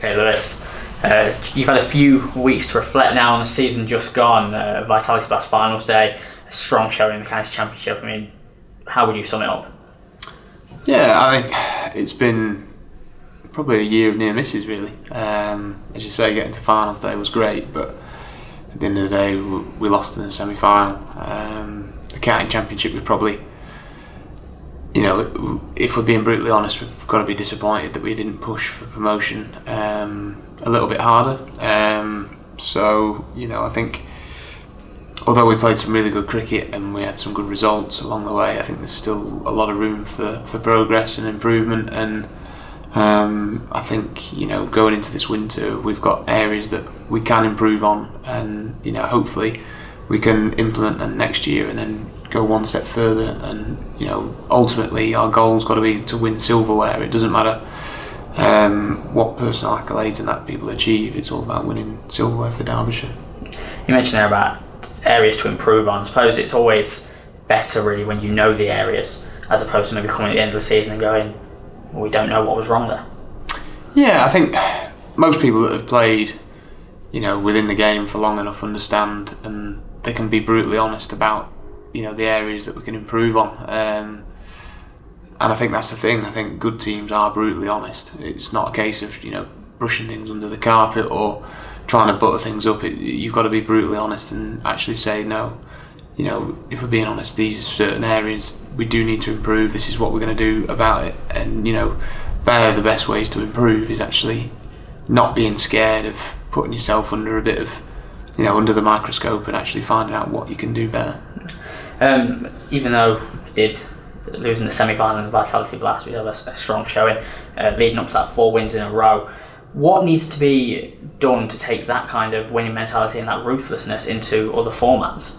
Okay, Lewis, you've had a few weeks to reflect now on the season just gone. Vitality Blast Finals Day, a strong showing in the County Championship. I mean, how would you sum it up? Yeah, I think it's been probably a year of near misses, really. As you say, getting to finals day was great, but at the end of the day, we lost in the semi-final. The County Championship, we probably, if we're being brutally honest, we've got to be disappointed that we didn't push for promotion a little bit harder. I think although we played some really good cricket and we had some good results along the way, I think there's still a lot of room for progress and improvement. And I think going into this winter, we've got areas that we can improve on, and hopefully we can implement them next year and then go one step further. And ultimately our goal's got to be to win silverware. It doesn't matter what personal accolades and that people achieve. It's all about winning silverware for Derbyshire. You mentioned there about areas to improve on. I suppose it's always better really when you know the areas, as opposed to maybe coming at the end of the season and going, well, we don't know what was wrong there. Yeah, I think most people that have played within the game for long enough understand, and they can be brutally honest about the areas that we can improve on. And I think that's the thing. I think good teams are brutally honest. It's not a case of brushing things under the carpet or trying to butter things up. You've got to be brutally honest and actually say, no, if we're being honest, these certain areas we do need to improve. This is what we're going to do about it. And the best ways to improve is actually not being scared of putting yourself under a bit of under the microscope and actually finding out what you can do better. Even though we did lose in the semi-final in the Vitality Blast, we had a strong showing leading up to that 4 wins in a row. What needs to be done to take that kind of winning mentality and that ruthlessness into other formats?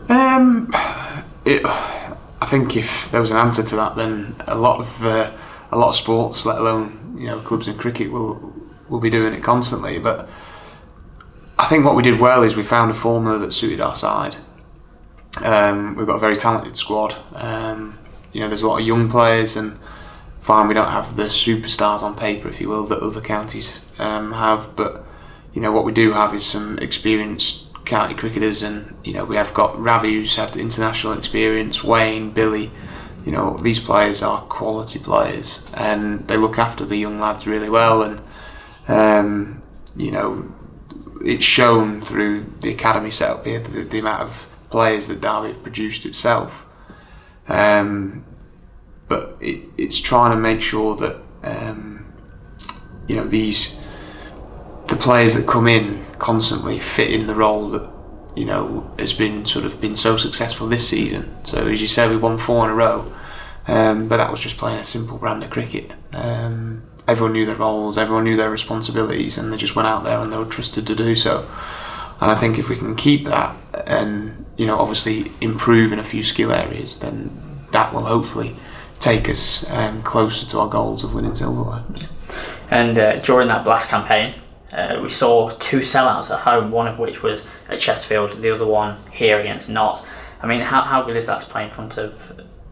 I think if there was an answer to that, then a lot of sports, let alone clubs in cricket, will be doing it constantly. But I think what we did well is we found a formula that suited our side. We've got a very talented squad. There's a lot of young players, and fine, we don't have the superstars on paper, if you will, that other counties have. But what we do have is some experienced county cricketers, and we have got Ravi, who's had international experience, Wayne, Billy. These players are quality players, and they look after the young lads really well. And it's shown through the academy setup here, the amount of players that Derby have produced itself. But it's trying to make sure that the players that come in constantly fit in the role that has been so successful this season. So as you said, we won 4 in a row, but that was just playing a simple brand of cricket. Everyone knew their roles, everyone knew their responsibilities, and they just went out there and they were trusted to do so. And I think if we can keep that and obviously improve in a few skill areas, then that will hopefully take us closer to our goals of winning silverware. And during that Blast campaign, we saw 2 sellouts at home, one of which was at Chesterfield, the other one here against Notts. I mean, how good is that to play in front of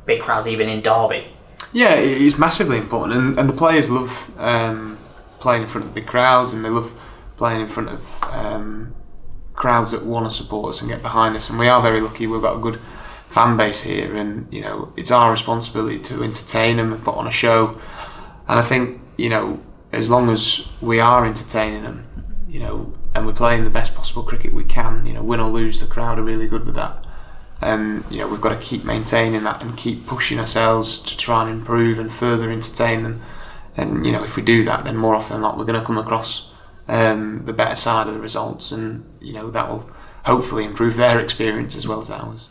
big crowds, even in Derby? Yeah, it's massively important, and the players love playing in front of big crowds, and they love playing in front of crowds that want to support us and get behind us. And we are very lucky, we've got a good fan base here, and it's our responsibility to entertain them and put on a show. And I think as long as we are entertaining them, and we're playing the best possible cricket we can, win or lose, the crowd are really good with that. And we've got to keep maintaining that and keep pushing ourselves to try and improve and further entertain them. And if we do that, then more often than not we're going to come across the better side of the results, and that will hopefully improve their experience as well as ours.